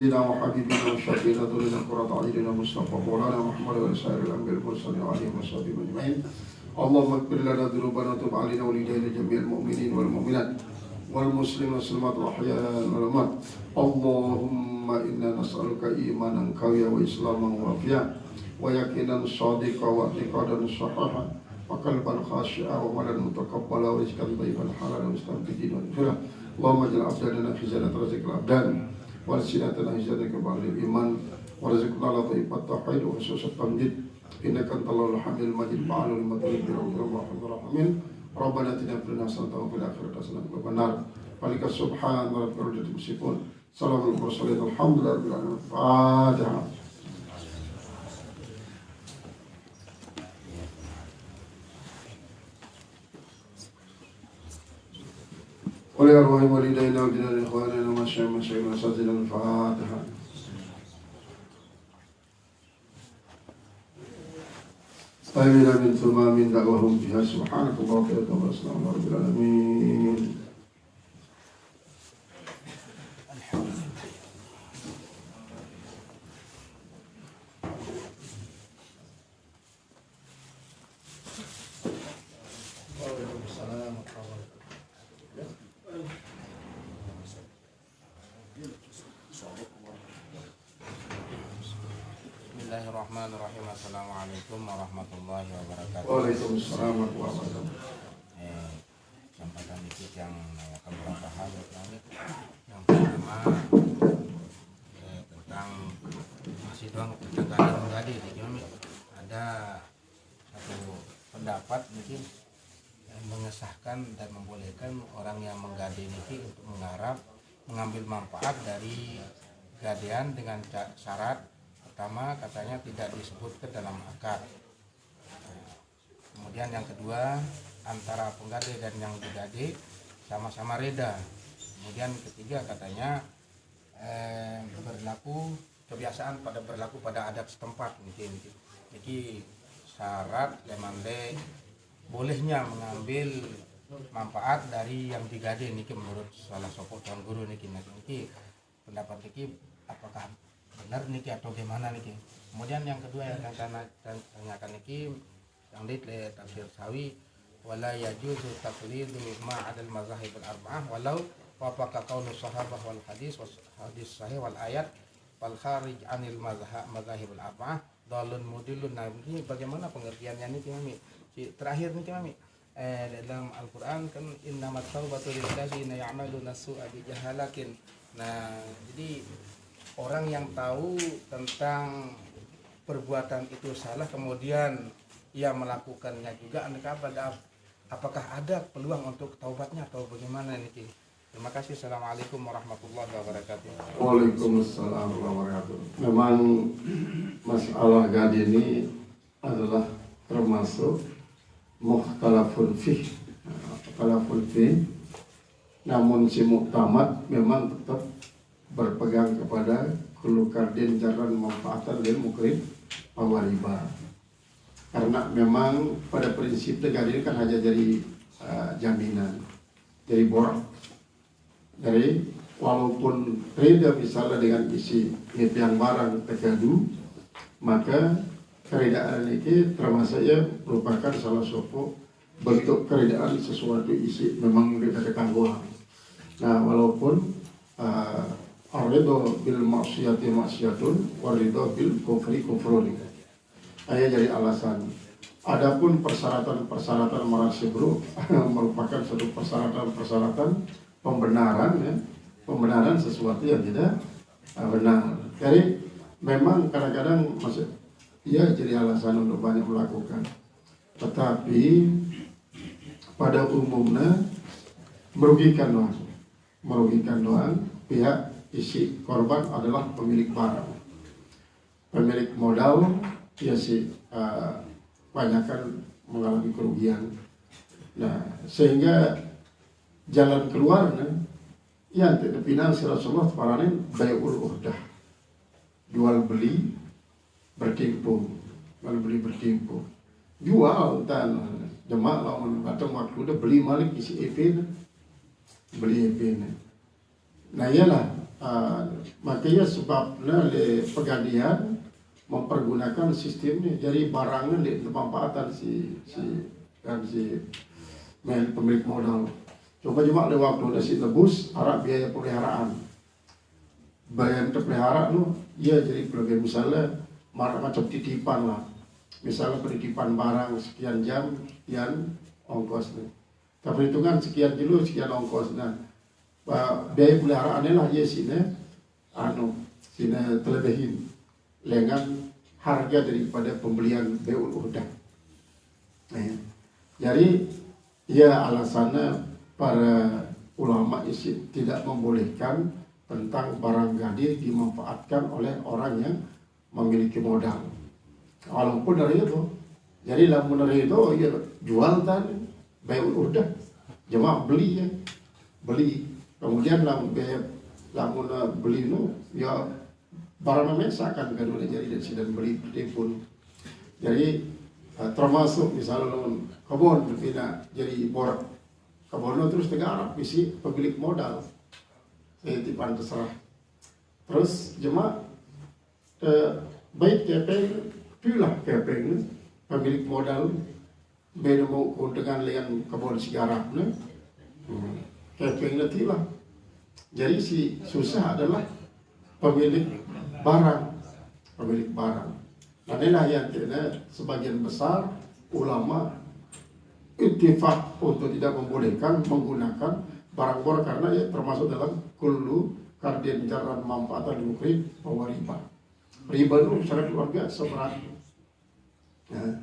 سيدنا وحبيبنا وشفينا ذرنا قرة أعيننا مصطفى مولانا محمد وسائر الأنبياء المرسلين عليهم وصحبه أجمعين. اللهم اغفر لنا ذنوبنا وتب علينا ولدينا جميع المؤمنين والمؤمنات والمسلمين والمسلمات الأحياء والأموات. اللهم إنا نسألك إيمانا قويا وإسلاما وافيا ويقينا صادقا واعتقادا صحيحا وقلبا خاشعا وعملا متقبلا ورزقا طيبا حلالا مستنفذين ونفلا. اللهم اجعل أبداننا خزانة رزق الأبدان ورسلتنا هجرتك بعد الإيمان ورزقنا لطيف التوحيد وخصوص التمجيد إنك أنت الله الحميد المجيد فعال لما تريد برحمة الله الرحمن. ربنا اتنا في الدنيا حسنة وفي الآخرة حسنة وقنا النار. فلك سبحان ربك رب العزة عما يصفون سلام على المرسلين الحمد لله رب العالمين. الفاتحة. ولأرواح والدينا وجنان إخواننا ومشايخنا ومشايخنا وأساتذتنا. الفاتحة. آمين من ثم من دعوهم فيها سبحانك اللهم وبحمدك والسلام على رب العالمين. Bismillahirrahmanirrahim. Assalamualaikum warahmatullahi wabarakatuh. Waalaikumsalam warahmatullahi wabarakatuh. Kesempatan ini yang akan beberapa hal yang pertama tentang masih doang tentang keadaan tadi ada satu pendapat mungkin yang mengesahkan dan membolehkan orang yang menggade ini untuk mengambil manfaat dari gadean dengan syarat pertama katanya tidak disebutkan dalam akad. Kemudian yang kedua antara penggade dan yang digade sama-sama reda. Kemudian ketiga katanya kebiasaan berlaku pada adat setempat mungkin. Jadi syarat lemande bolehnya mengambil manfaat dari yang digade niki menurut salah satu tuan guru niki pendapat niki apakah benar niki atau gimana niki. Kemudian yang kedua yang akan tanyakan niki yang le tafsir sawi wala yajuzu taqlidu ma'adal mazahib al-arba'ah walau wafaqa qaulu sahabah wal hadis sahih wal ayat wal kharij anil mazahib al-arba'ah dalun mudillun. Nah ini bagaimana pengertiannya niki Mami? Terakhir niki Mami dalam Al-Qur'an kan innamat taubatu lil ladzina ya'maluna su'a bi jahalatin. Nah jadi orang yang tahu tentang perbuatan itu salah kemudian ia melakukannya juga, apakah ada peluang untuk taubatnya atau bagaimana ini? Terima kasih. Assalamualaikum warahmatullahi wabarakatuh. Waalaikumsalam warahmatullahi wabarakatuh. Memang masalah gade ini adalah termasuk mukhtalafun fih, namun si muktamad memang tetap berpegang kepada kulukardin jaran manfaatan dan mukrim awariba. Karena memang pada prinsip negara ini kan hanya jadi jaminan, jadi borak. Jadi walaupun reda misalnya dengan isi ngepiang barang tergadu, maka keredaan ini termasuk ya merupakan salah satu bentuk keredaan sesuatu isi memang tidak terganggu. Nah walaupun ar-ridho bil maksiyati maksiyatun war-ridho bil kufri kufrun. Ayah jadi alasan. Adapun persyaratan marasibru merupakan satu persyaratan pembenaran ya. Pembenaran sesuatu yang tidak benar. Jadi memang kadang-kadang ia jadi alasan untuk banyak melakukan. Tetapi pada umumnya merugikan doang pihak isi korban adalah pemilik barang, pemilik modal, ya banyakkan mengalami kerugian. Nah sehingga jalan keluarnya ya tidak final Rasulullah paranin bai'ul uhdah, jual beli bertimpung, jual dan jemaah lawan batang waktu udah beli malik isi EP, beli EP. Nah iyalah Makanya sebabnya le Pegadaian mempergunakan sistem ini. Jadi barangnya di pemanfaatan si pemilik modal. Coba le waktu nasi lebus harap biaya pemeliharaan. Bayar pelihara lu, ya jadi lebih misalnya macam titipan lah. Misalnya penitipan barang sekian jam, sekian ongkosnya. Perhitungan sekian kilo, sekian ongkosnya. Biaya peliharaannya lah ya sini, sini terlebihin dengan harga daripada pembelian beul udah. Jadi ya alasannya para ulama isi tidak membolehkan tentang barang gadir dimanfaatkan oleh orang yang memiliki modal. Walaupun dari itu, jadi lamun dari itu ya jual tadi, bayar udah, jemaah beli ya, beli. Kemudian lamun beli itu ya barang namanya kan jadi dari dan beli pun. Jadi termasuk misalnya lamun kebun tidak jadi bor kebun terus negara isi pemilik modal. Titipan terserah. Terus jemaah baik kepeng, pilah kepeng pemilik modal beda mau dengan kebun sigarap kepeng tilah. Jadi si susah adalah pemilik barang. Nah inilah yang sebagian besar ulama ittifaq untuk tidak membolehkan menggunakan barang-barang karena ya termasuk dalam kullu kardin jaran manfaatan mukrim bahwa riba itu sangat luar biasa berat. Nah,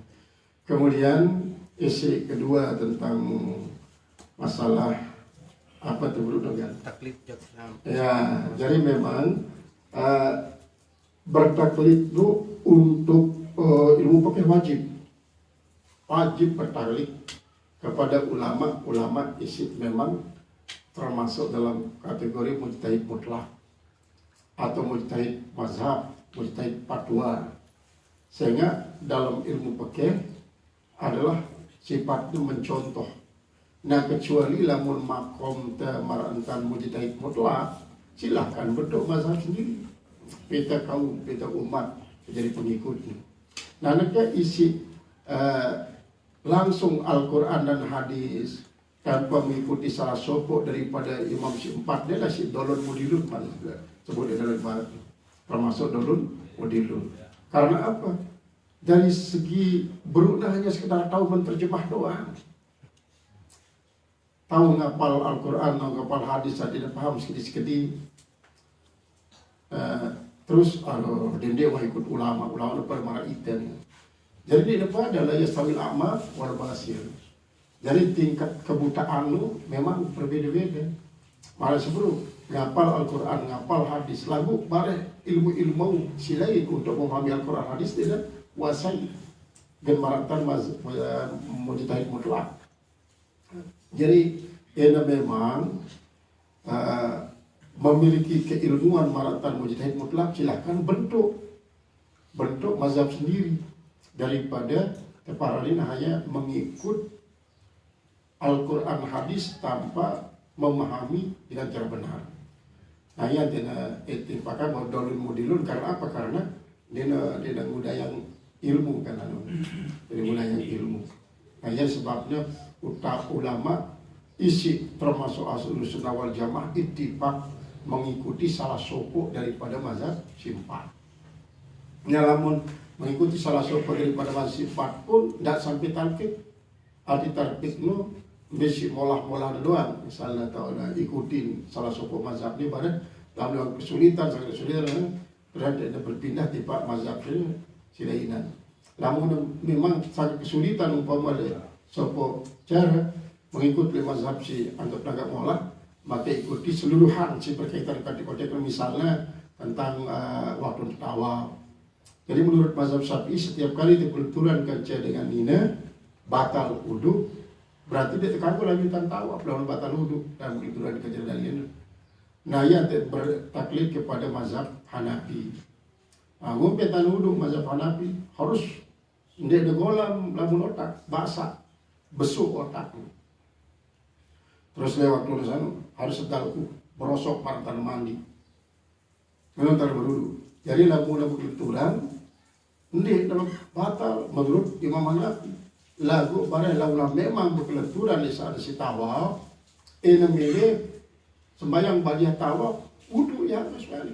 kemudian isi kedua tentang masalah apa itu dengan taklid ya, jadi memang bertaklid itu untuk ilmu pakai wajib bertaklid kepada ulama isi memang termasuk dalam kategori mujtahid mutlak atau mujtahid mazhab, mujtahid fatwa. Sehingga dalam ilmu fikih adalah sifatnya mencontoh. Nah kecuali lamun makom marantan mujtahid mutlak, silahkan bentuk mazhab sendiri. Kita kaum, kita umat jadi pengikutnya. Nah nanti isi langsung Al-Quran dan hadis tanpa mengikuti salah sopok daripada imam si empat dia lah si dolun mudilun sebut dia dalam bahasa termasuk dolun mudilun. Karena apa? Dari segi berukna hanya sekedar tahu menerjemah doang, tahu ngapal Al-Quran, tahu ngapal hadis, tidak paham sedikit-sedikit. Terus dia wah ikut ulama depan marah ikan. Jadi di depan adalah yastawil a'ma wal basir. Jadi tingkat kebutaan lu memang berbeda-beda. Malah sebelum ngapal Al-Quran, ngapal hadis, lagu bareh ilmu silain untuk memahami Al-Quran hadis tidak wasai dan maratan mujtahid mutlak. Jadi ini memang memiliki keilmuan maratan mujtahid mutlak, silakan bentuk mazhab sendiri daripada teparalin hanya mengikut Al-Quran hadis tanpa memahami dengan cara benar. Nah yang tidak itifakan modalun mudilun karena apa? Karena dia muda yang ilmu kan, jadi muda yang ilmu. Nah yang sebabnya ulama isi termasuk Ahlus Sunnah wal Jamaah ittifaq mengikuti salah sopok daripada mazhab simpat. Nyalamun mengikuti salah sopok daripada mazhab simpat pun tidak sampai talqid. Arti talqid nu besi molah doang, misalnya ikutin salah sopok mazhab ini pada dalam kesulitan sangat kesulitan berada berpindah di pak mazhab silainan. Namun memang sangat kesulitan umpama sopok cara mengikuti mazhab si anggap tanggap molah, maka ikuti seluruhan si berkaitan dengan misalnya tentang waktu tawaf. Jadi menurut mazhab Syafi'i setiap kali dikulturan kerja dengan nina batal wudu, berarti dia terkagul lanjutan tawaf lawan batal wudu dan kulturan kerja dengan nina. Nah yang bertaklid kepada mazhab Hanafi. Ngumpetan wudu mazhab Hanafi harus ndek degolam lamun otak basah besuk otak. Terus lewat tulisan harus sedalku berosok pantan mandi. memang terberudu. Jadi lagu-lagu keturunan ini dalam batal menurut Imam Hanafi. Lagu barang lagu memang berkelenturan di saat si tawaf, ini milik sembahyang badiah tawaf, wudu ya sekali.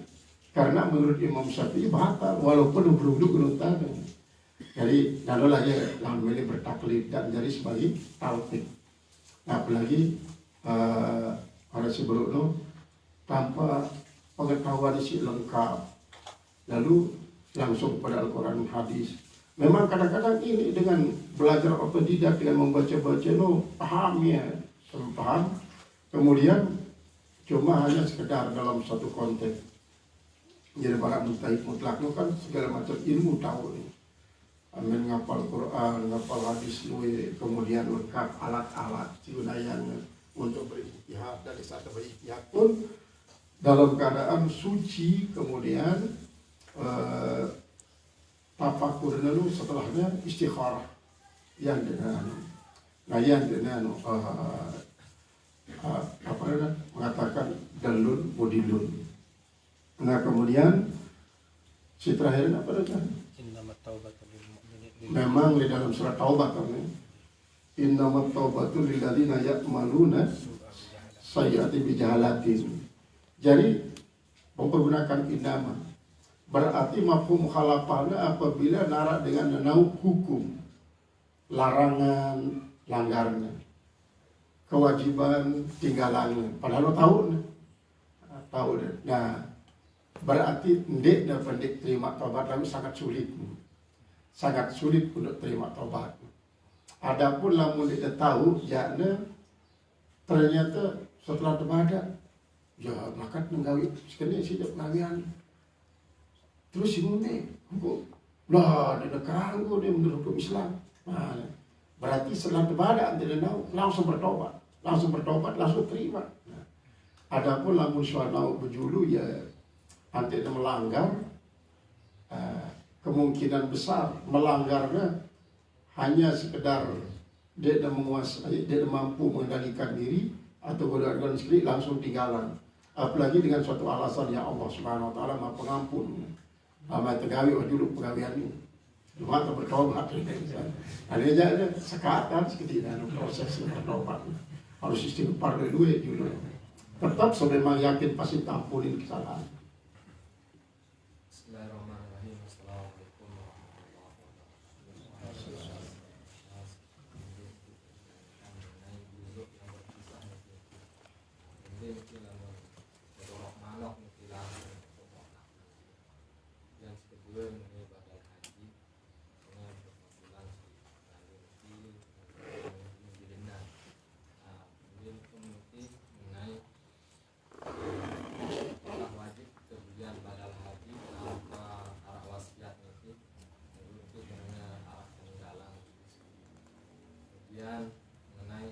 Karena menurut Imam Syafi'i batal walaupun berwudu kelenturan. Jadi nadolah ya lawan milik bertaklid dan jadi sebagai talqin. Nah, apalagi ada si Bruno tanpa pengetahuan isi lengkap, lalu langsung pada Al-Quran hadis. Memang kadang-kadang ini dengan belajar otodidak, dengan membaca-baca paham ya, paham. Kemudian cuma hanya sekedar dalam satu konteks. Jadi para mujtahid mutlak kan segala macam ilmu tahu nih. Amin ngapal Quran, ngapal hadis kemudian lengkap alat-alat gunayan untuk berijtihad, dan saat berijtihad pun dalam keadaan suci, kemudian tafakur lalu setelahnya istikharah yang dengan mengatakan dalun bodilun. Nah kemudian si terakhir apa namanya? Memang di dalam surat Taubat kan, innamat taubatu lilladzina ya'maluna sayyi'ati bijahalatin. Jadi mempergunakan innama berarti mafhum mukhalafahnya apabila narak dengan nanau hukum, larangan langgarnya, kewajiban tinggalannya, padahal tahu deh. Nah berarti ndek dan pendek terima taubat kami sangat sulit untuk terima taubat. Adapun lamun dia tahu jana ternyata setelah terbada ya maka menggawi sekali sih pengawian terus simune lah dia kanggo dia menurut hukum Islam. Nah, berarti setelah terbada dia langsung bertobat langsung terima. Nah, adapun lamun suanau berjulu ya nanti dia melanggar, kemungkinan besar melanggarnya hanya sekedar dia menguasai, dia mampu mengendalikan diri atau berdoa sendiri langsung tinggalan. Apalagi dengan suatu alasan yang Allah Subhanahu Wa Taala Maha Pengampun. Amat tegawi dulu penggawian ini. Cuma tak bertobat. Ada aja sekatan seperti itu proses bertobat. Harus istighfar dulu dulu. Tetap memang yakin pasti tampunin kesalahan. Bismillahirrahmanirrahim. Assalamualaikum warahmatullahi wabarakatuh. Yang kedua ini pada haji dengan perkumpulan Nah, kemudian mungkin mengenai apakah wajib kemudian badal haji tanpa arah wasiat itu dengan arah peninggalan. Kemudian mengenai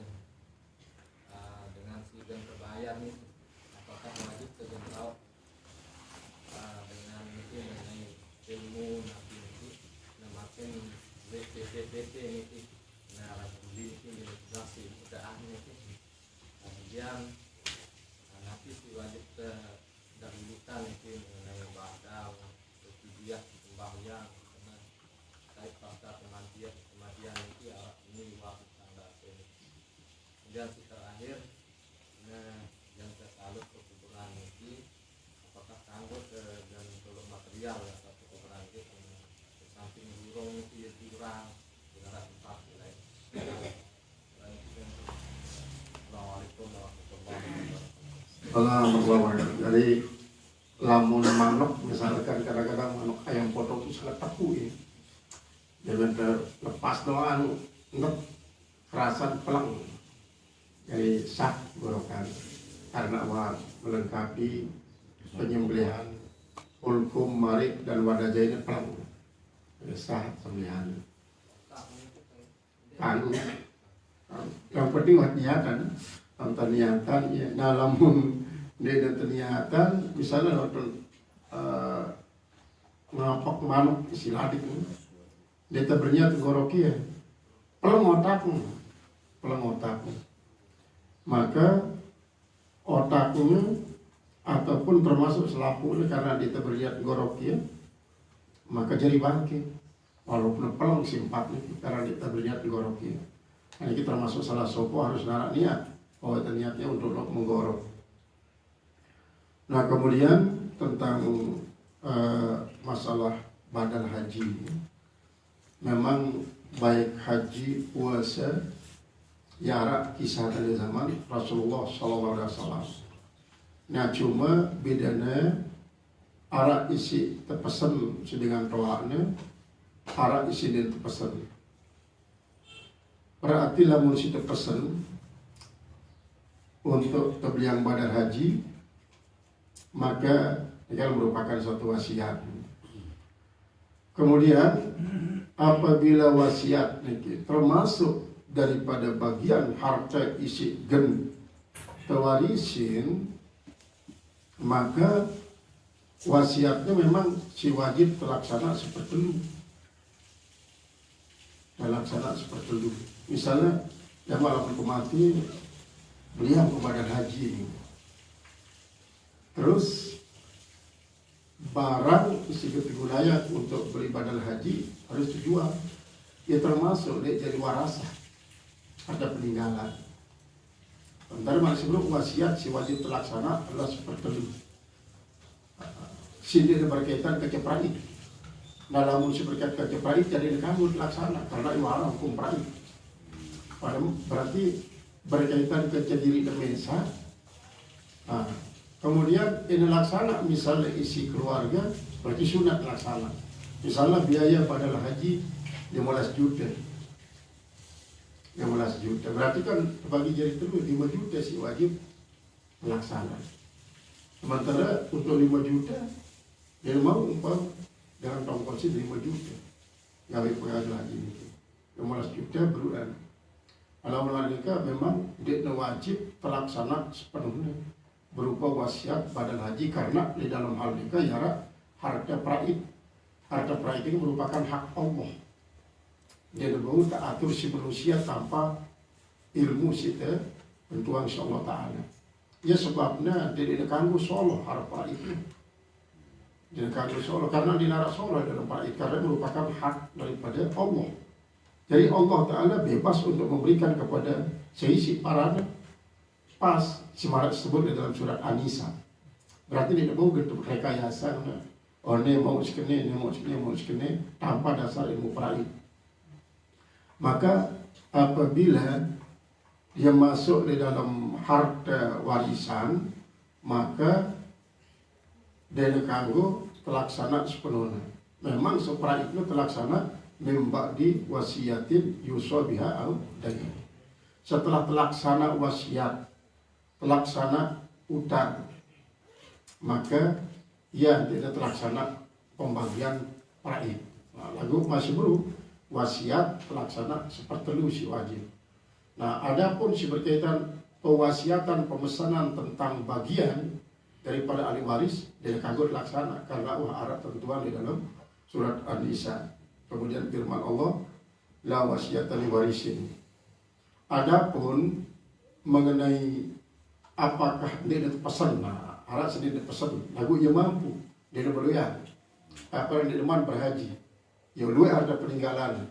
dengan sidang terbayar nih, apakah wajib terjangkau dengan mungkin mengenai ilmu nanti makin BPPT ini nah ini legislasi kemudahan ini. Kemudian nanti si wajib terdahulukan itu mengenai badal berfidyah sembahyang karena kait pasca kematian itu ini wajib tanggal ini. Kemudian si terakhir yang tersalut kebutuhan ini apakah sanggup dan untuk material atau kebutuhan itu samping burung itu kurang dengan tempat lain. Assalamualaikum warahmatullahi wabarakatuh. Jadi lamun manuk misalkan kadang-kadang manuk ayam potong itu sangat teku ya. Jangan terlepas doang nget kerasan pelang. Jadi sah gorokan karena melengkapi penyembelihan ulkum, marik dan wadajah ini pelang. Jadi sah sembelihan. Tanggung. Yang penting niatan. Tanpa niatan ya. Nah lamun dia ada niatan misalnya waktu ngapak manuk siladik dia berniat goroki ya peleng otakmu maka otaknya ataupun termasuk selapu karena dia berlihat gorokia, maka jadi bangkit walaupun pelong simpatnya karena dia berlihat gorokia. Nah, ini termasuk salah sopo harus narak niat, oh itu niatnya untuk menggorok. Nah kemudian tentang masalah badal haji, memang baik haji, puasa, yara kisah dari zaman Rasulullah SAW. Nah cuma bedanya arah isi terpesan sedangkan toaknya, arah isi dia terpesan. Berarti lamun si terpesan untuk tebliang badal haji, maka ini merupakan suatu wasiat. Kemudian apabila wasiat ini termasuk daripada bagian harta isi gen tewarisin, maka wasiatnya memang si wajib terlaksana seperti dulu. Terlaksana seperti dulu. Misalnya yang malam mati beliau kepada haji, terus barang isi wilayah untuk beli badal haji harus dijual, ya termasuk dia jadi warasah, ada peninggalan. Sementara masih belum wasiat si wajib terlaksana adalah seperti itu. Sini ada berkaitan keceprai. Nah, namun si berkaitan keceprai jadi kamu terlaksana karena iwara hukum prai. Padahal berarti berkaitan ke diri demensa. Nah, kemudian ini laksana misalnya isi keluarga berarti sunat laksana. Misalnya biaya badal haji 15 juta. 15 juta. Berarti kan bagi jadi terus 5 juta si wajib melaksana. Sementara untuk 5 juta dia mau umpam dengan tongkol sih 5 juta. Gawe pengadil haji itu. 15 juta berulang. Kalau melalika memang dia wajib terlaksana sepenuhnya berupa wasiat badal haji karena di dalam hal nikah yara harta praid. Harta praid ini merupakan hak Allah. Dia mau tak atur si manusia tanpa ilmu kita tentuan Allah Ta'ala. Ya sebabnya dia dikanggu solo harpa itu. Dia dikanggu solo karena dinarak solo dalam praid karena merupakan hak daripada Allah. Jadi Allah Ta'ala bebas untuk memberikan kepada seisi parana pas semarak tersebut di dalam surat An-Nisa. Berarti tidak mau bentuk rekayasa. Oh ini mau sekene, ini mau sekene, mau sekene tanpa dasar ilmu praid. Maka apabila dia masuk di dalam harta warisan, maka dia kanggo terlaksana sepenuhnya. Memang sepraid itu terlaksana membakdi wasiatin yusobiha au daging. Setelah terlaksana wasiat, terlaksana utang, maka ia tidak terlaksana pembagian praid. Nah, lagu masih belum wasiat terlaksana seperti lu si wajib. Nah, adapun si berkaitan pewasiatan pemesanan tentang bagian daripada ahli waris dia kagak terlaksana karena ada tentuan di dalam surat An-Nisa. Kemudian firman Allah, la wasiyata li warisin. Adapun mengenai apakah dia pesan, nah, harap sendiri pesan, lagu ia mampu, dia berloyan. Apa yang dia deman berhaji, ya lu ada peninggalan,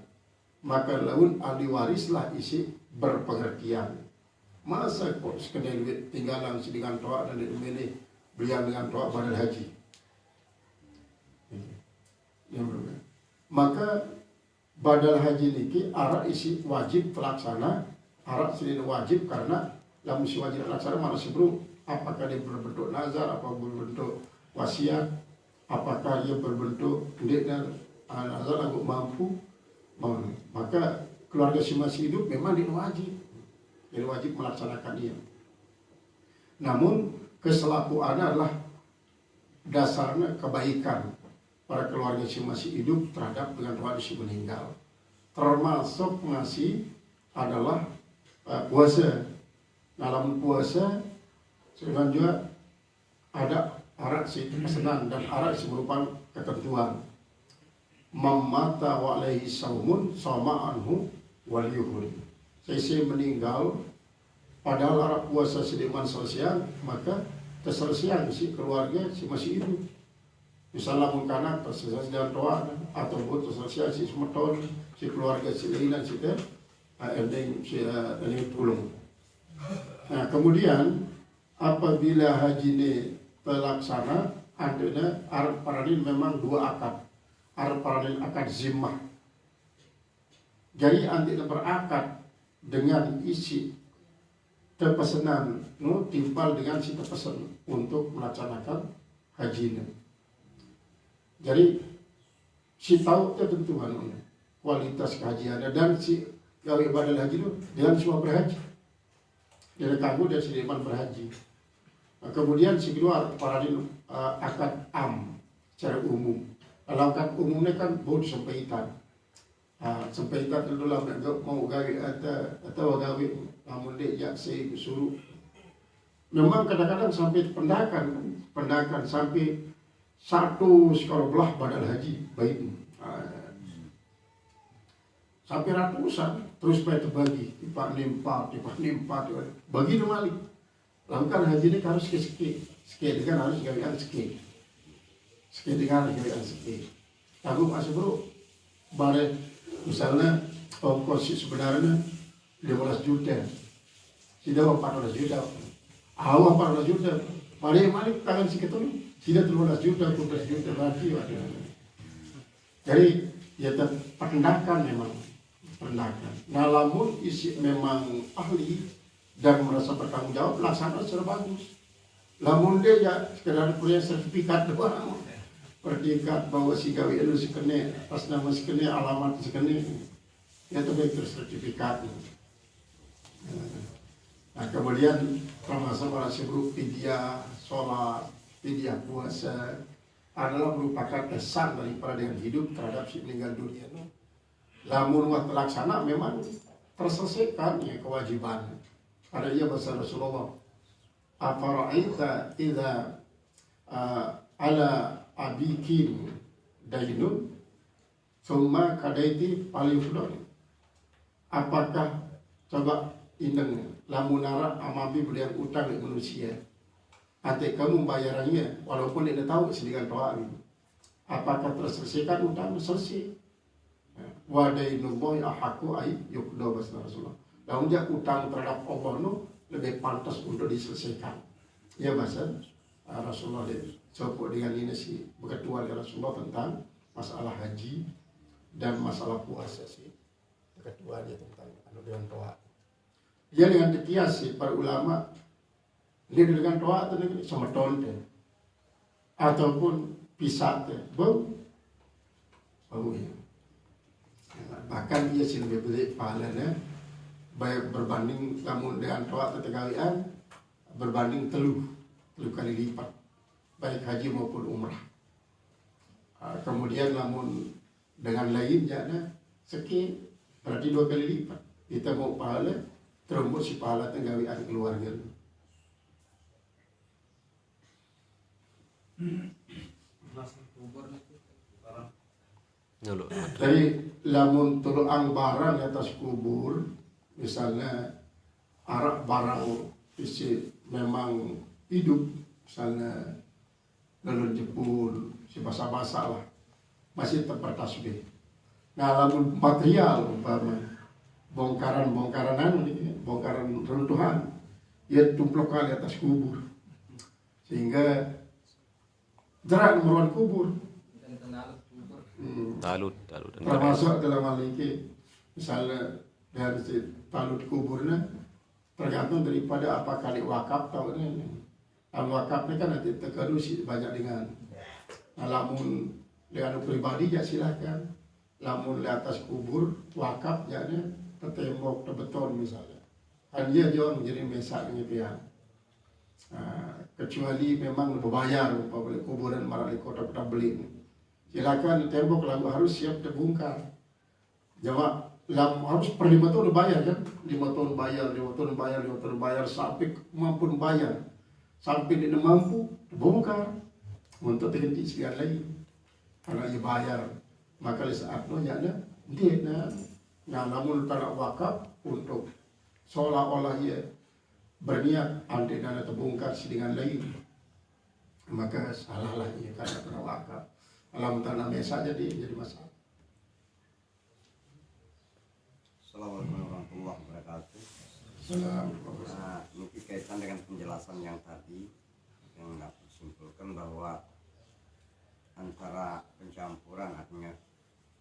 maka laun ahli warislah isi berpengertian. Masa kok sekedar duit tinggalan seddengan toa dan ini belian dengan toa badal haji. Yang berbeda. Maka badal haji niki arah isi wajib terlaksana, arah sini wajib karena dalam isi wajib terlaksana mana sebelum apakah dia berbentuk nazar, apa berbentuk wasiat, apakah dia berbentuk dan nazar agak mampu, maka keluarga si masih hidup memang dia wajib melaksanakan dia. Namun keselapuan adalah dasarnya kebaikan para keluarga si masih hidup terhadap dengan keluarga si meninggal. Termasuk masih adalah puasa. Dalam puasa sebenarnya juga ada arak si pesanan dan arak si merupakan ketentuan. Mamata wa alaihi saumun sama anhu wal yuhud. Saya meninggal padahal arak puasa sediman sosial, maka terselesaikan si keluarga si masih hidup. Misalnya mun kanak terselesai dengan toa atau buat terselesai si semeton si keluarga si lainan si teh ending si ini tulung. Nah kemudian apabila haji ini terlaksana adanya arab paradin memang dua akad. Arab paradin akad zimmah. Jadi antara berakad dengan isi terpesanan timpal dengan si terpesan untuk melaksanakan haji ini. Jadi si tahu ketentuan kualitas kehajiannya dan si gawe badal haji itu dengan semua berhaji. Dari kamu dan si Liman berhaji. Nah, kemudian si keluar paradin akad secara umum. Kalau akad umumnya kan baru sempaitan. Sempaitan itu lah mau gawe atau gawe namun dia saya suruh. Memang kadang-kadang sampai pendakan sampai satu skala belah badal haji baik. Sampai ratusan terus supaya terbagi tipak nimpat bagi normali. Lakukan haji ini harus seki dengan harus gawean seki dengan harus gawean seki. Tanggung asal bro bare misalnya ongkos sebenarnya 15 juta, sudah 14 juta, awal 14 juta, mari tangan segitu sudah 13 juta, 12 juta berarti. Jadi ya pendakan memang pendakan. Nah lamun isi memang ahli dan merasa bertanggung jawab laksana secara bagus. Lamun dia ya sekedar punya sertifikat doang, perdikat bahwa si gawe itu sekene, atas nama sekene, alamat sekene, ya itu baik sertifikat. Nah kemudian termasuk para sebruk fidyah sholat, fidyah puasa adalah merupakan kesan daripada dengan hidup terhadap si meninggal dunia. Lamun waktu laksana memang terselesaikan ya kewajiban. Ada ia bahasa Rasulullah. Afara'aita idza ala abikin dainun thumma kadaiti palifdon. Apakah coba indeng lamunara amabi beliau utang di manusia. Nanti kamu bayarannya walaupun tidak tahu sedikit doa ini. Apakah terselesaikan utang? Selesai. Wadainullahi ahaku ay yukdo bahasa Rasulullah. Lalu dia utang terhadap Allah itu lebih pantas untuk diselesaikan. Ya bahasa Rasulullah sebut dengan ini sih berketua dari Rasulullah tentang masalah haji dan masalah puasa sih. Berketua dia tentang dengan doa. Dia dengan dikias sih para ulama dia dengan doa atau dengan sama tonte ataupun pisah teh bau ya. Bahkan dia sih lebih baik pahalanya baik berbanding namun dengan doa atau tegalian berbanding telu kali lipat baik haji maupun umrah. Kemudian namun dengan lainnya sekian berarti 2 kali lipat kita mau pahala terumput si pahala tegalian keluarga. Jadi lamun tuluang barang di atas kubur, misalnya arak barang isi memang hidup, misalnya lelun jepul, si basah-basah lah, masih tempat tasbih. Nah lamun material umpama bongkaran runtuhan, ia tumplok di atas kubur, sehingga jarak meruan kubur. Talut termasuk dalam hal ini misalnya dari talut kuburnya tergantung daripada apa kali wakaf tahun ini. Wakafnya kan nanti terkerusi banyak dengan lamun dengan pribadi ya silahkan. Lamun di atas kubur wakaf ya tembok beton misalnya kan dia jauh menjadi mesak gitu ya. Kecuali memang berbayar apabila kuburan marah di kota-kota beli. Silakan tembok lalu harus siap terbongkar. Jawab harus per 5 tahun bayar kan? 5 tahun bayar sampai mampu bayar. Sampai tidak mampu bongkar untuk terhenti sekian lagi. Karena ia bayar maka di saat itu ada dia namun tanah wakaf untuk seolah-olah ia berniat andai dana terbongkar sedingan lain maka salah lah ya, karena kena wakaf. Alam tanamnya saja jadi masalah. Assalamualaikum warahmatullahi wabarakatuh. Assalamualaikum. Nah, ini kaitan dengan penjelasan yang tadi yang dapat simpulkan bahwa antara pencampuran artinya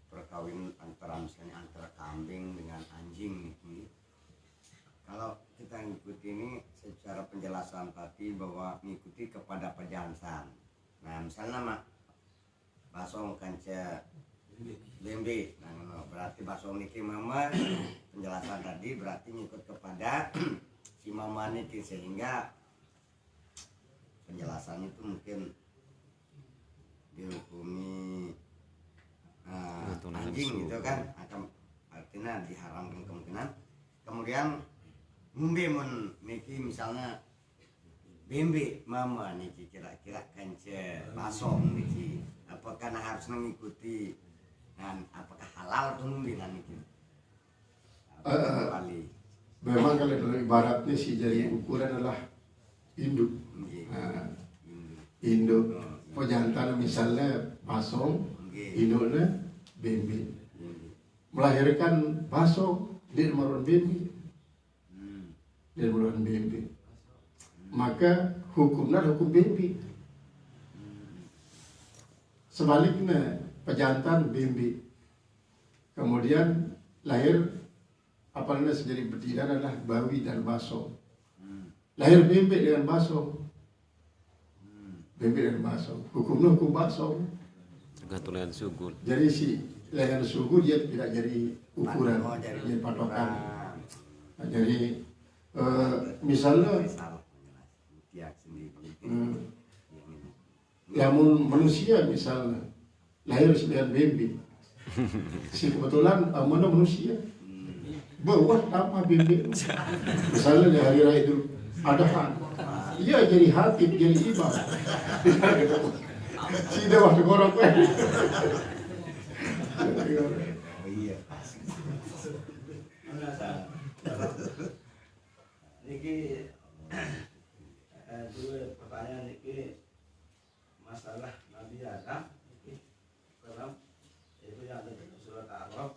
perkawinan antara misalnya antara kambing dengan anjing ini, kalau kita ngikuti ini secara penjelasan tadi bahwa mengikuti kepada pejantan. Nah misalnya mak basong kanca bembe, nah berarti basong niki mama penjelasan tadi berarti ngikut kepada si mama niki, sehingga penjelasan itu mungkin dihukumi anjing gitu kan, akan artinya diharamkan kemungkinan. Kemudian ngombe mun niki misalnya bembe mama niki kira-kira kanca basong niki, apakah harus mengikuti dan apakah halal tuh ngombe niki? Memang kalau dalam ibaratnya sih jadi ukuran adalah induk. Induk pejantan misalnya basong, induknya bembe. Melahirkan basong dia merupakan bembe. Dia merupakan bembe. Maka hukumnya hukum bembe. Sebaliknya pejantan bembe. Kemudian lahir apa namanya menjadi betina adalah bawi dan basong. Lahir bembe dengan basong. Bembe dan basong. Hukumnya hukum basong. Tergantung dengan sugur. Jadi si dengan sugur dia tidak jadi ukuran, jadi patokan. Nah, jadi misalnya lamun manusia misalnya lahir dengan bembe, si kebetulan mana manusia bawa tanpa bembe, misalnya di hari raya Idul Adha, iya jadi hatib, jadi imam, si dewa tegorok kan. Niki dua pertanyaan niki masalah Nabi Adam niki dalam itu yang ada dalam surat Al-A'raf.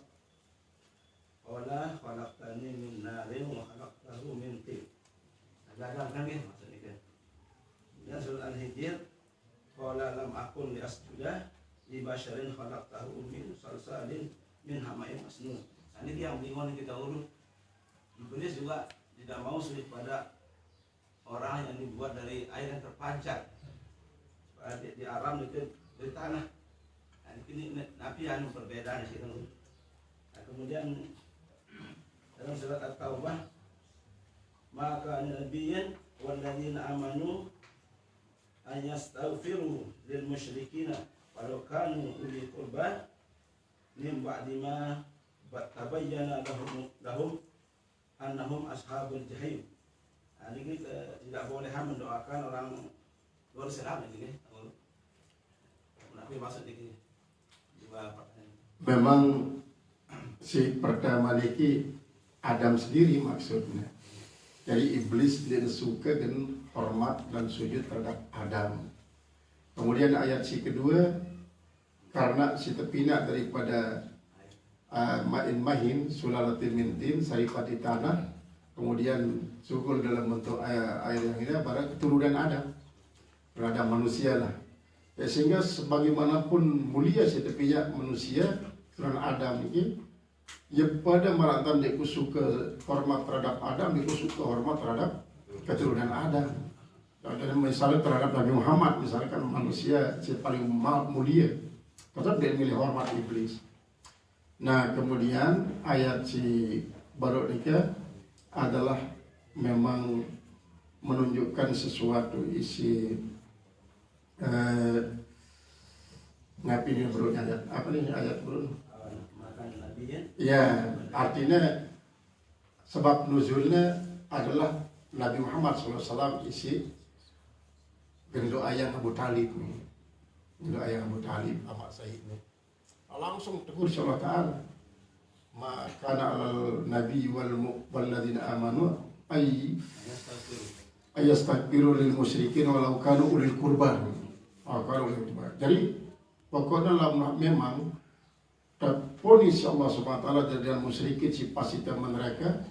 Qala khalaqtani min narin wa khalaqtahu min tin. Nabi Adam kan gitu maksudnya kan. Dan surat Al-Hijr qala lam akun li asjuda li basyarin khalaqtahu min salsalin min hama'in masnun. Nah, ini yang bingung kita urut. Iblis juga tidak mau sujud pada orang yang dibuat dari air yang terpancar. Di alam itu dari tanah. Nah, ini Nabi yang berbeda di situ. Nah, kemudian dalam surat At-Taubah, maka nabiyyin walladzina amanu ayastaghfiru lil musyrikina walau kanu uli qurba min ba'di ma tabayyana lahum annahum ashabul jahim. Nah, ini tidak boleh mendoakan orang luar Islam ini. Nabi maksud ini juga memang si pertama niki Adam sendiri maksudnya. Jadi iblis dia suka dengan hormat dan sujud terhadap Adam. Kemudian ayat si kedua, karena si terpinak daripada ma'in mahin sulalatin mintin sarifati tanah, kemudian sugul dalam bentuk air yang ini pada keturunan Adam terhadap manusia lah. Ya, sehingga sebagaimanapun mulia si terpinak manusia keturunan Adam ini, ya pada marantam dia suka hormat terhadap Adam, dia suka hormat terhadap keturunan Adam. Dan misalnya terhadap Nabi Muhammad, misalkan manusia si paling mulia, tetap dia milih hormat iblis. Nah kemudian ayat si baru nikah adalah memang menunjukkan sesuatu isi ngapain bro ayat apa nih ayat bro? Ya artinya sebab nuzulnya adalah Nabi Muhammad SAW isi gendok ayam Abu Talib nih, gendok ayam Abu Talib amak Said nih. Langsung tegur Allah Ta'ala, maka alal nabi wal ladina amanu ayastaghfiru lil musyrikin walau kanu ulil qurban. Kalau itu baik. Jadi pokoknya lah memang terponis Allah Subhanahu wa taala dari musyrikin si pasita mereka,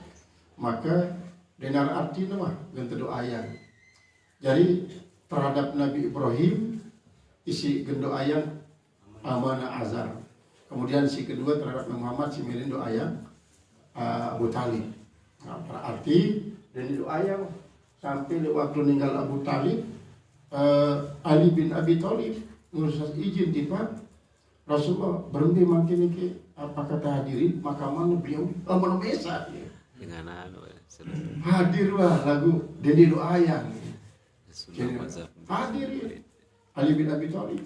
maka dengan arti nama dan doa ayang. Jadi terhadap Nabi Ibrahim isi gendo ayang amanah azar. Kemudian si kedua terhadap Muhammad si mirin doa ayang Abu Talib. Nah, berarti dan doa ayang sampai waktu meninggal Abu Talib, Ali bin Abi Thalib ngurus izin tiba Rasulullah berhenti makin ini apa kata hadirin makaman beliau menemesa dengan anu hadirlah lagu Deni doa ayang Sunnah mazhab. hadirin Ali bin Abi Thalib.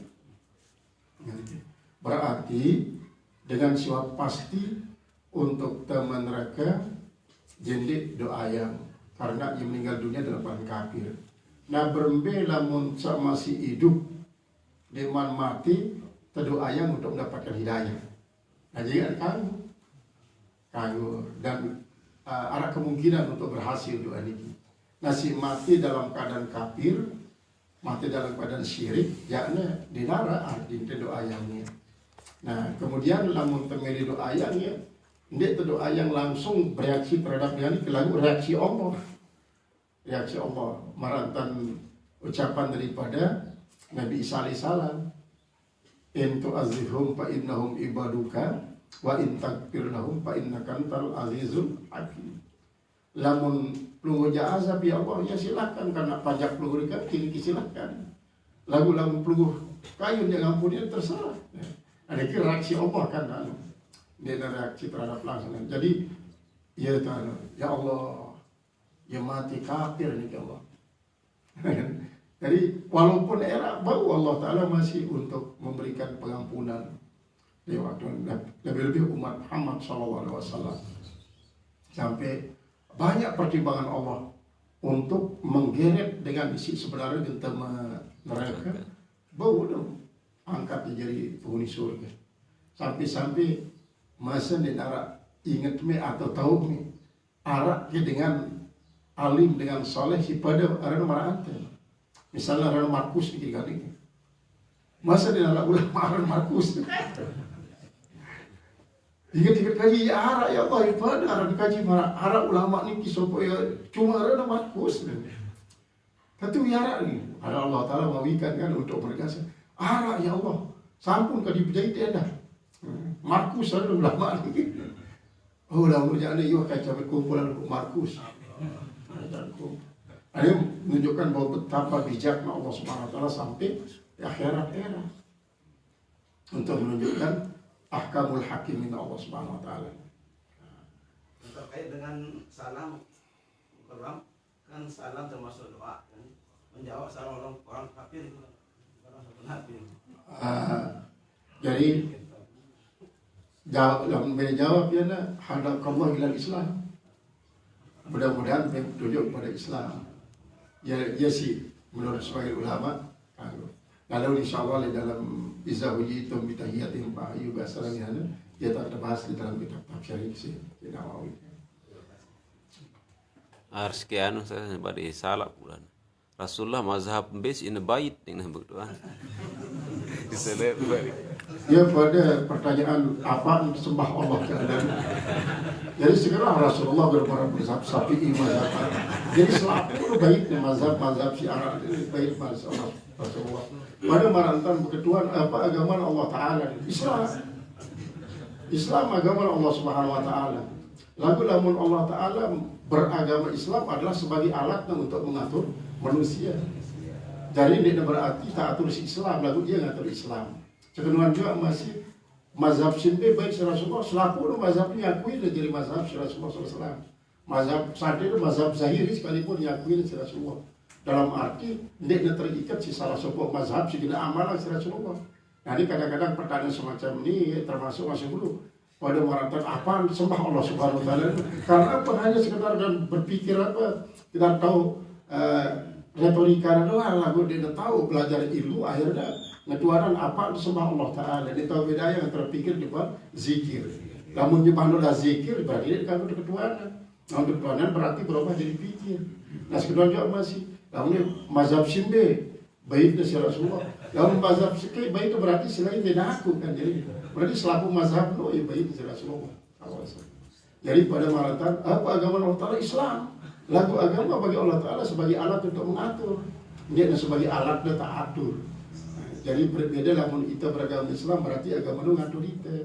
Berarti dengan siwak pasti untuk teman mereka jendik doa yang karena yang meninggal dunia dalam kafir. Nah berembe lamun masih hidup deman mati terdoa yang untuk mendapatkan hidayah. Nah jadi kanggu dan ada kemungkinan untuk berhasil doa ini. Nasi mati dalam keadaan kafir, mati dalam keadaan syirik, yakni dinara arti doa yangnya. Nah kemudian lamun temeli doa yangnya, dia doa yang langsung bereaksi terhadap yang ini, lalu reaksi Allah. Reaksi Allah merantan ucapan daripada Nabi Isa alaihissalam, in tu'azihum fa innahum ibaduka wa in takfir lahum fa innaka antal azizul hakim. Lamun pelunggu azab ya Allah ya silakan, karena pajak pelunggu kiri silakan. Lagu lamun pelunggu kayu yang ampuni terserah. Ada reaksi Allah kan, dia reaksi terhadap pelaksanaan. Jadi ya ya Allah ya mati kafir nih ya Allah. Jadi walaupun era bau Allah Ta'ala masih untuk memberikan pengampunan di waktu lebih-lebih umat Muhammad SAW sampai banyak pertimbangan Allah untuk menggeret dengan isi sebenarnya tentang mereka bau dong angkat jadi penghuni surga sampai-sampai masa di arah ingat me atau tahu me arah dengan alim dengan soleh si pada arah marante. Misalnya Rana Markus dikali masa di dalam ulama Rana Markus ingat kaji ya arah ya Allah pada arah kaji arah ulama ni kisopo ya cuma Rana Markus tapi ya arah ni ada Allah Ta'ala mawikan kan untuk berkasa arah ya Allah sampun ka dibidai tiada Markus ada ulama ni oh dah jangan yo kaca kumpulan Markus. Ini menunjukkan bahwa betapa bijaknya Allah Subhanahu wa taala sampai di akhirat era untuk menunjukkan ahkamul hakimin Allah Subhanahu wa taala. Terkait dengan salam kan salam termasuk doa kan? Menjawab salam orang kafir itu orang kafir. Jadi jawab ya hadakallah ilal Islam. Mudah-mudahan tunjuk pada Islam. Ya sih menurut sebagian ulama kalau insyaallah di dalam Izahujitum bitahiyatim Ba'ayu Basalamihana dia tak terbahas di dalam kitab tafsir sih Nawawi. Harus ke anu saya pada salah bulan. Rasulullah mazhab base in bait dengan berdoa. Diseleb balik. Ya pada pertanyaan apa sembah Allah keadaan. Jadi sekarang Rasulullah berzab Syafi'i mazhab. Jadi selalu baiknya mazhab si Arab ini baik mazhab Rasulullah. Pada marantan ketuan apa agama Allah Taala Islam agama Allah Subhanahu Wa Taala. Lagu lamun Allah Taala beragama Islam adalah sebagai alat untuk mengatur manusia. Jadi dia berarti tak atur Islam, lagu dia ngatur Islam. Sekenuan juga masih mazhab Sindi baik Rasulullah selaku mazhabnya akui dan jadi mazhab Rasulullah SAW. Mazhab Sadi itu mazhab Zahiri sekalipun diakui dan Rasulullah. Dalam arti dia terikat si salah sebuah mazhab si tidak amalan Rasulullah. Jadi kadang-kadang pertanyaan semacam ini termasuk masih dulu pada maratan apa sembah Allah Subhanahu Wa Taala. Karena apa hanya sekedar dan berpikir apa kita tahu retorika doang lagu dia tahu belajar ilmu akhirnya ngetuaran apa sembah Allah Ta'ala. Dia tahu bedanya yang terpikir di bawah zikir. Namun di bawah zikir berarti dia kan ketuanan. Nah ketuanan berarti berubah jadi pikir. Nah sekedar juga masih namun mazhab Simbe baiknya si Rasulullah Dalam mazhab fikih baik itu berarti selain tidak aku kan, jadi berarti selaku mazhab no ya baik itu Rasulullah. Jadi pada maratan apa agama Allah Taala Islam, lagu agama bagi Allah Taala sebagai alat untuk mengatur, dia sebagai alat untuk atur. Nah, jadi berbeda namun kita beragama Islam berarti agama itu ngatur kita.